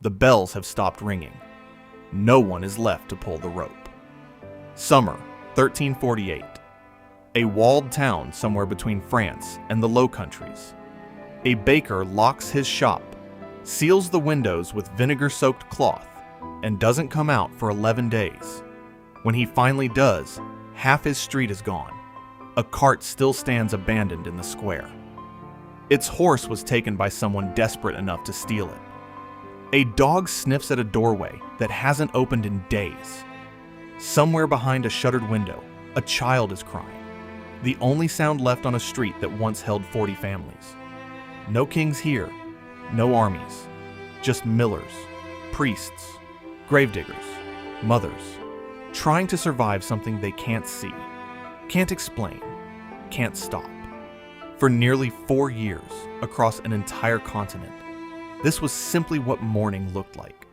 The bells have stopped ringing. No one is left to pull the rope. Summer, 1348. A walled town somewhere between France and the Low Countries. A baker locks his shop, seals the windows with vinegar-soaked cloth, and doesn't come out for 11 days. When he finally does, half his street is gone. A cart still stands abandoned in the square. Its horse was taken by someone desperate enough to steal it. A dog sniffs at a doorway that hasn't opened in days. Somewhere behind a shuttered window, a child is crying. The only sound left on a street that once held 40 families. No kings here, no armies, just millers, priests, gravediggers, mothers, trying to survive something they can't see, can't explain, can't stop. For nearly 4 years, across an entire continent, this was simply what mourning looked like.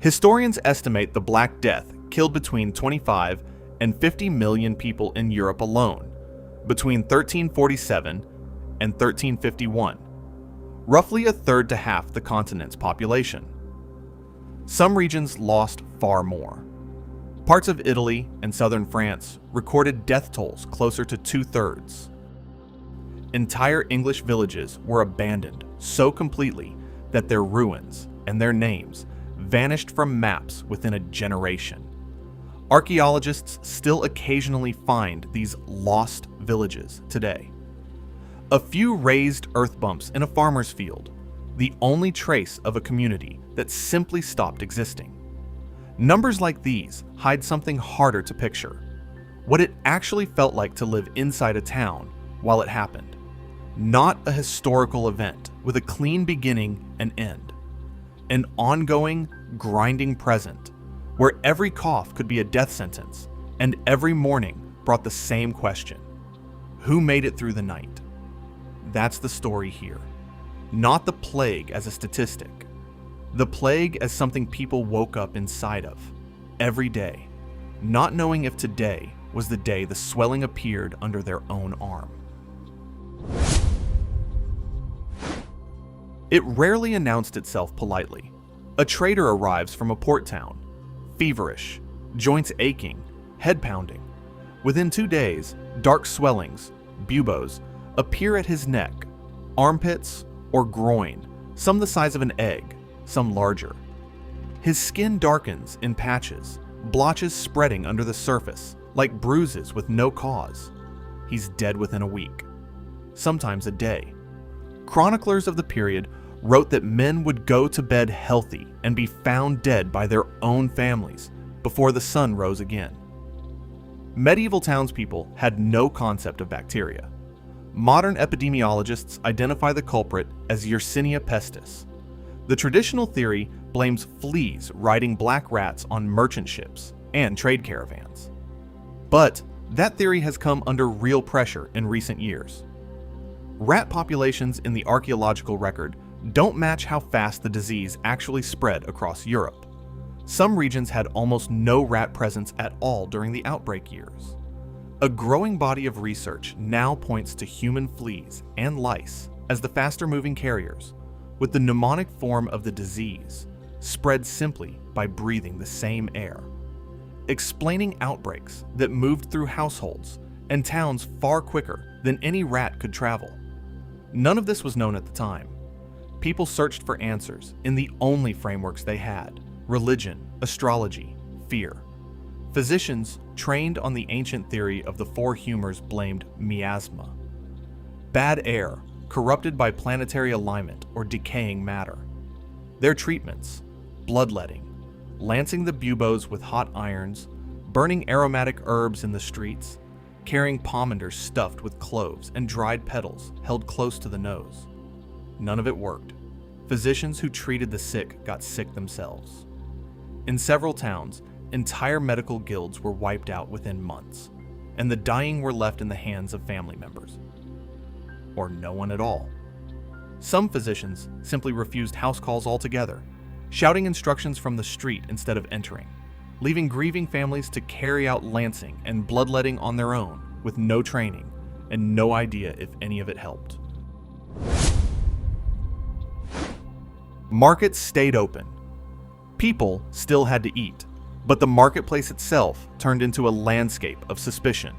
Historians estimate the Black Death killed between 25 and 50 million people in Europe alone, between 1347 and 1351, roughly a third to half the continent's population. Some regions lost far more. Parts of Italy and southern France recorded death tolls closer to 2/3. Entire English villages were abandoned so completely that their ruins and their names vanished from maps within a generation. Archaeologists still occasionally find these lost villages today. A few raised earth bumps in a farmer's field, the only trace of a community that simply stopped existing. Numbers like these hide something harder to picture: what it actually felt like to live inside a town while it happened. Not a historical event with a clean beginning and end. An ongoing, grinding present, where every cough could be a death sentence, and every morning brought the same question: who made it through the night? That's the story here. Not the plague as a statistic. The plague as something people woke up inside of, every day, not knowing if today was the day the swelling appeared under their own arm. It rarely announced itself politely. A trader arrives from a port town, feverish, joints aching, head pounding. Within 2 days, dark swellings, buboes, appear at his neck, armpits, or groin, some the size of an egg, some larger. His skin darkens in patches, blotches spreading under the surface, like bruises with no cause. He's dead within a week, sometimes a day. Chroniclers of the period wrote that men would go to bed healthy and be found dead by their own families before the sun rose again. Medieval townspeople had no concept of bacteria. Modern epidemiologists identify the culprit as Yersinia pestis. The traditional theory blames fleas riding black rats on merchant ships and trade caravans. But that theory has come under real pressure in recent years. Rat populations in the archaeological record don't match how fast the disease actually spread across Europe. Some regions had almost no rat presence at all during the outbreak years. A growing body of research now points to human fleas and lice as the faster-moving carriers, with the pneumonic form of the disease spread simply by breathing the same air, explaining outbreaks that moved through households and towns far quicker than any rat could travel. None of this was known at the time. People searched for answers in the only frameworks they had: religion, astrology, fear. Physicians trained on the ancient theory of the four humors blamed miasma, bad air corrupted by planetary alignment or decaying matter. Their treatments: bloodletting, lancing the buboes with hot irons, burning aromatic herbs in the streets, carrying pomanders stuffed with cloves and dried petals held close to the nose. None of it worked. Physicians who treated the sick got sick themselves. In several towns, entire medical guilds were wiped out within months, and the dying were left in the hands of family members. Or no one at all. Some physicians simply refused house calls altogether, shouting instructions from the street instead of entering. leaving grieving families to carry out lancing and bloodletting on their own with no training and no idea if any of it helped. Markets stayed open. People still had to eat, but the marketplace itself turned into a landscape of suspicion.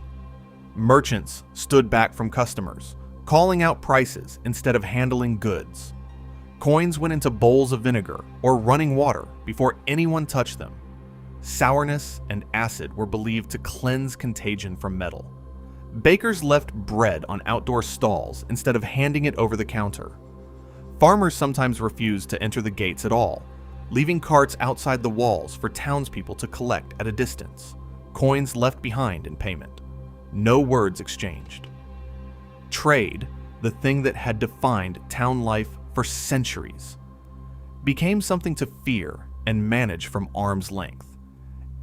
Merchants stood back from customers, calling out prices instead of handling goods. Coins went into bowls of vinegar or running water before anyone touched them. Sourness and acid were believed to cleanse contagion from metal. Bakers left bread on outdoor stalls instead of handing it over the counter. Farmers sometimes refused to enter the gates at all, leaving carts outside the walls for townspeople to collect at a distance, coins left behind in payment. No words exchanged. Trade, the thing that had defined town life for centuries, became something to fear and manage from arm's length.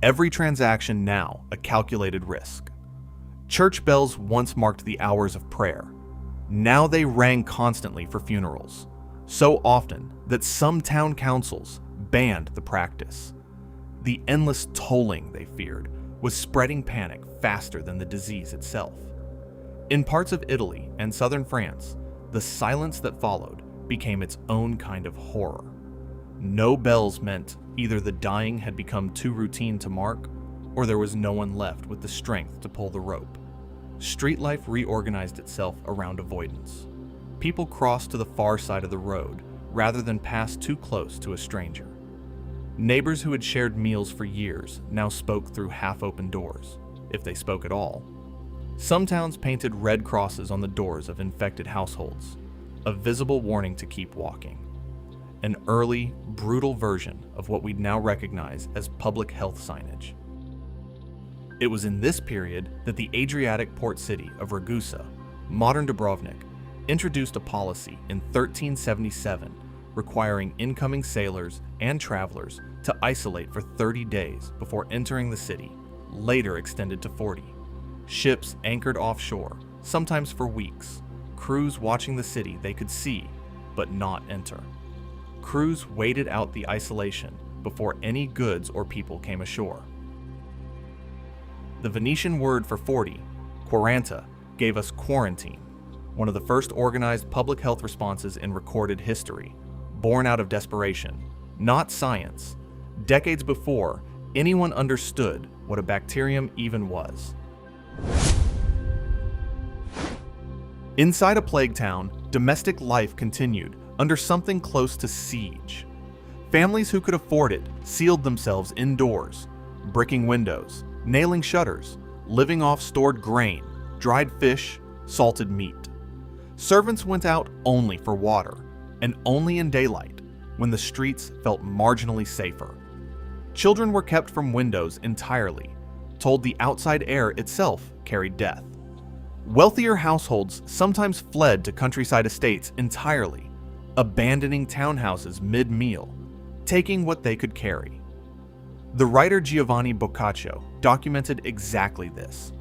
Every transaction now a calculated risk. Church bells once marked the hours of prayer. Now they rang constantly for funerals, so often that some town councils banned the practice. The endless tolling, they feared, was spreading panic faster than the disease itself. In parts of Italy and southern France, the silence that followed became its own kind of horror. No bells meant either the dying had become too routine to mark, or there was no one left with the strength to pull the rope. Street life reorganized itself around avoidance. People crossed to the far side of the road rather than pass too close to a stranger. Neighbors who had shared meals for years now spoke through half-open doors, if they spoke at all. Some towns painted red crosses on the doors of infected households, a visible warning to keep walking. An early, brutal version of what we'd now recognize as public health signage. It was in this period that the Adriatic port city of Ragusa, modern Dubrovnik, introduced a policy in 1377 requiring incoming sailors and travelers to isolate for 30 days before entering the city, later extended to 40. Ships anchored offshore, sometimes for weeks, crews watching the city they could see but not enter. Crews waited out the isolation before any goods or people came ashore. The Venetian word for 40, quaranta, gave us quarantine, one of the first organized public health responses in recorded history, born out of desperation, not science, decades before anyone understood what a bacterium even was. Inside a plague town, domestic life continued under something close to siege. Families who could afford it sealed themselves indoors, bricking windows, nailing shutters, living off stored grain, dried fish, salted meat. Servants went out only for water, and only in daylight, when the streets felt marginally safer. Children were kept from windows entirely, told the outside air itself carried death. Wealthier households sometimes fled to countryside estates entirely, abandoning townhouses mid-meal, taking what they could carry. The writer Giovanni Boccaccio documented exactly this,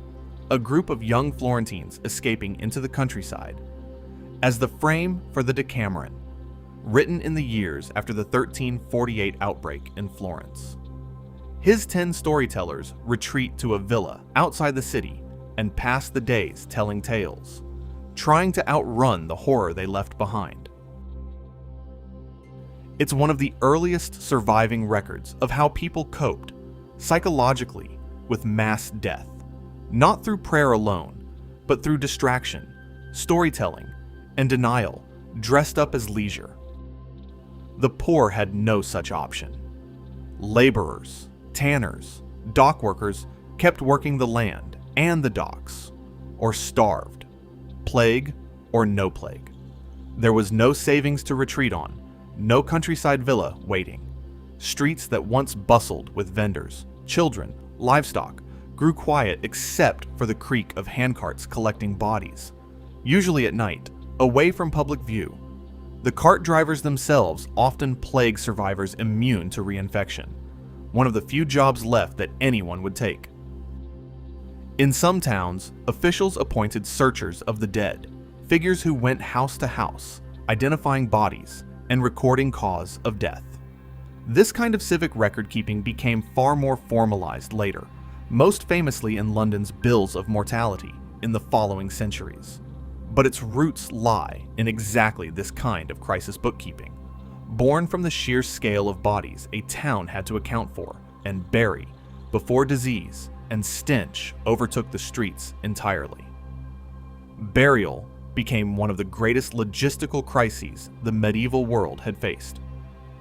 a group of young Florentines escaping into the countryside, as the frame for the Decameron, written in the years after the 1348 outbreak in Florence. His 10 storytellers retreat to a villa outside the city and pass the days telling tales, trying to outrun the horror they left behind. It's one of the earliest surviving records of how people coped, psychologically, with mass death, not through prayer alone, but through distraction, storytelling, and denial, dressed up as leisure. The poor had no such option. Laborers, tanners, dock workers kept working the land and the docks, or starved, plague or no plague. There was no savings to retreat on, no countryside villa waiting. Streets that once bustled with vendors, children, livestock, grew quiet except for the creak of handcarts collecting bodies, usually at night, away from public view. The cart drivers themselves often plague survivors immune to reinfection, one of the few jobs left that anyone would take. In some towns, officials appointed searchers of the dead, figures who went house to house, identifying bodies and recording cause of death. This kind of civic record-keeping became far more formalized later, most famously in London's Bills of Mortality in the following centuries. But its roots lie in exactly this kind of crisis bookkeeping, born from the sheer scale of bodies a town had to account for and bury before disease and stench overtook the streets entirely. Burial became one of the greatest logistical crises the medieval world had faced.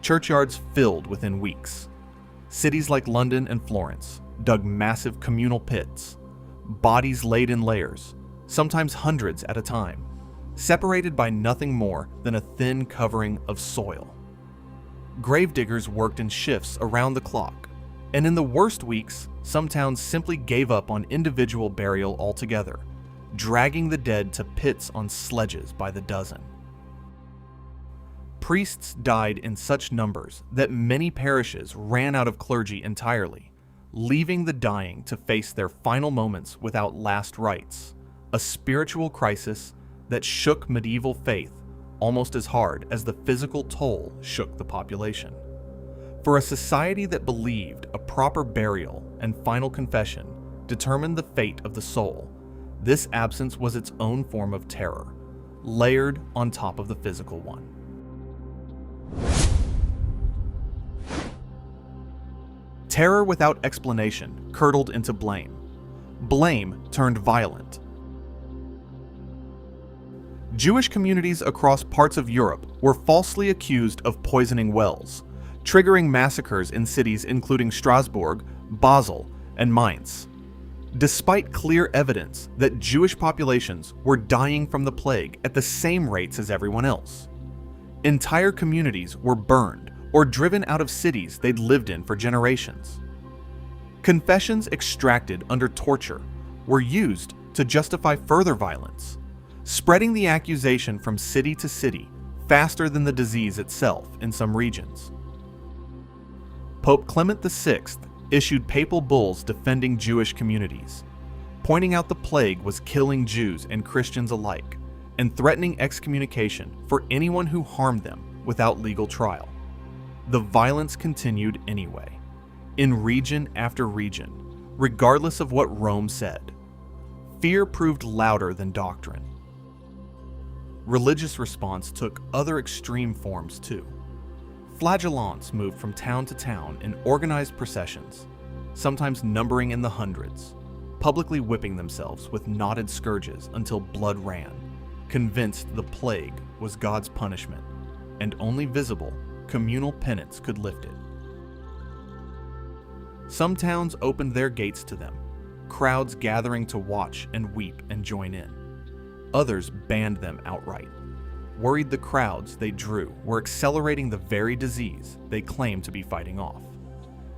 Churchyards filled within weeks. Cities like London and Florence dug massive communal pits, bodies laid in layers, sometimes hundreds at a time, separated by nothing more than a thin covering of soil. Gravediggers worked in shifts around the clock, and in the worst weeks, some towns simply gave up on individual burial altogether, dragging the dead to pits on sledges by the dozen. Priests died in such numbers that many parishes ran out of clergy entirely, leaving the dying to face their final moments without last rites, a spiritual crisis that shook medieval faith almost as hard as the physical toll shook the population. For a society that believed a proper burial and final confession determined the fate of the soul, this absence was its own form of terror, layered on top of the physical one. Terror without explanation curdled into blame. Blame turned violent. Jewish communities across parts of Europe were falsely accused of poisoning wells, triggering massacres in cities including Strasbourg, Basel, and Mainz. Despite clear evidence that Jewish populations were dying from the plague at the same rates as everyone else. Entire communities were burned or driven out of cities they'd lived in for generations. Confessions extracted under torture were used to justify further violence, spreading the accusation from city to city faster than the disease itself in some regions. Pope Clement VI issued papal bulls defending Jewish communities, pointing out the plague was killing Jews and Christians alike, and threatening excommunication for anyone who harmed them without legal trial. The violence continued anyway, in region after region, regardless of what Rome said. Fear proved louder than doctrine. Religious response took other extreme forms too. Flagellants moved from town to town in organized processions, sometimes numbering in the hundreds, publicly whipping themselves with knotted scourges until blood ran, convinced the plague was God's punishment, and only visible, communal penance could lift it. Some towns opened their gates to them, crowds gathering to watch and weep and join in. Others banned them outright, worried the crowds they drew were accelerating the very disease they claimed to be fighting off.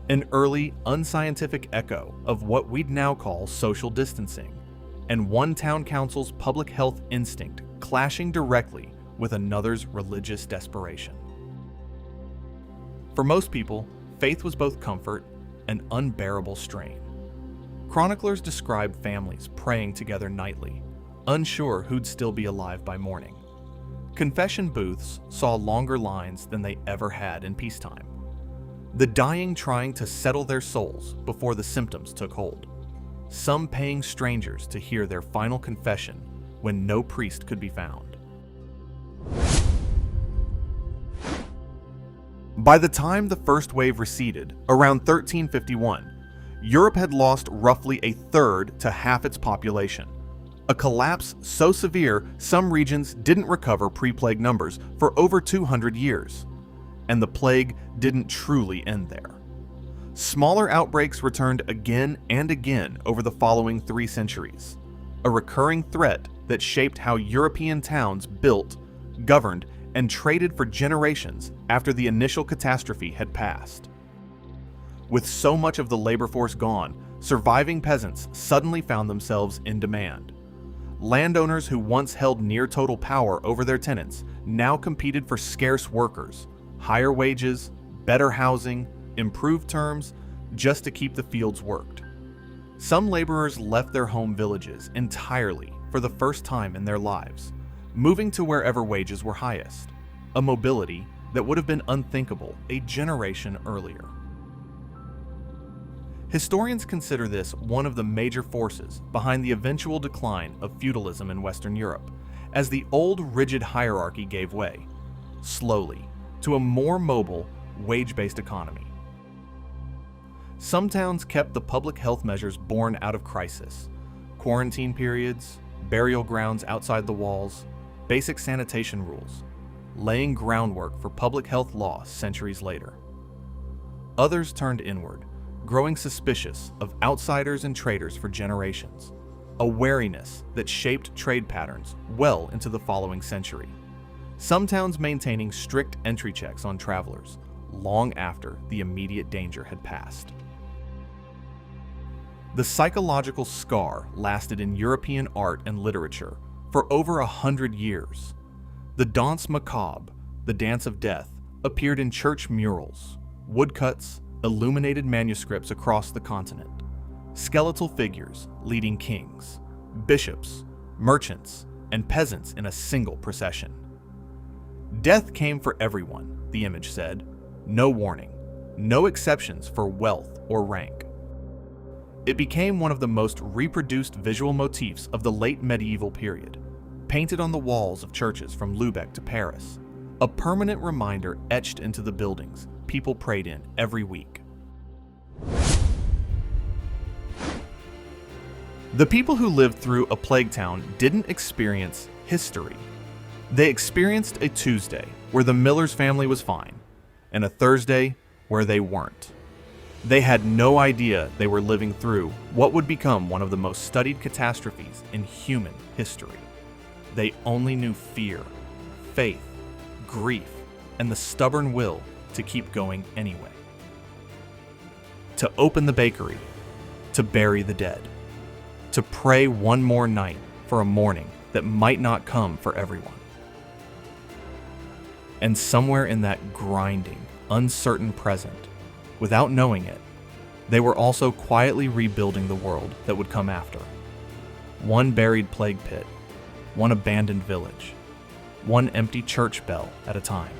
An early, unscientific echo of what we'd now call social distancing, and one town council's public health instinct clashing directly with another's religious desperation. For most people, faith was both comfort and unbearable strain. Chroniclers described families praying together nightly, unsure who'd still be alive by morning. Confession booths saw longer lines than they ever had in peacetime. The dying trying to settle their souls before the symptoms took hold. Some paying strangers to hear their final confession when no priest could be found. By the time the first wave receded, around 1351, Europe had lost roughly a third to half its population. A collapse so severe some regions didn't recover pre-plague numbers for over 200 years. And the plague didn't truly end there. Smaller outbreaks returned again and again over the following 3 centuries, a recurring threat that shaped how European towns built, governed, and traded for generations after the initial catastrophe had passed. With so much of the labor force gone, surviving peasants suddenly found themselves in demand. Landowners who once held near total power over their tenants now competed for scarce workers, higher wages, better housing, improved terms, just to keep the fields worked. Some laborers left their home villages entirely for the first time in their lives, moving to wherever wages were highest, a mobility that would have been unthinkable a generation earlier. Historians consider this one of the major forces behind the eventual decline of feudalism in Western Europe, as the old rigid hierarchy gave way, slowly, to a more mobile, wage-based economy. Some towns kept the public health measures born out of crisis: quarantine periods, burial grounds outside the walls, basic sanitation rules, laying groundwork for public health law centuries later. Others turned inward, growing suspicious of outsiders and traders for generations, a wariness that shaped trade patterns well into the following century. Some towns maintaining strict entry checks on travelers long after the immediate danger had passed. The psychological scar lasted in European art and literature for over 100 years. The danse macabre, the dance of death, appeared in church murals, woodcuts, illuminated manuscripts across the continent, skeletal figures leading kings, bishops, merchants, and peasants in a single procession. Death came for everyone, the image said, no warning, no exceptions for wealth or rank. It became one of the most reproduced visual motifs of the late medieval period, painted on the walls of churches from Lubeck to Paris, a permanent reminder etched into the buildings people prayed in every week. The people who lived through a plague town didn't experience history. They experienced a Tuesday where the miller's family was fine, and a Thursday where they weren't. They had no idea they were living through what would become one of the most studied catastrophes in human history. They only knew fear, faith, grief, and the stubborn will to keep going anyway. To open the bakery, to bury the dead, to pray one more night for a morning that might not come for everyone. And somewhere in that grinding, uncertain present, without knowing it, they were also quietly rebuilding the world that would come after. One buried plague pit, one abandoned village, one empty church bell at a time.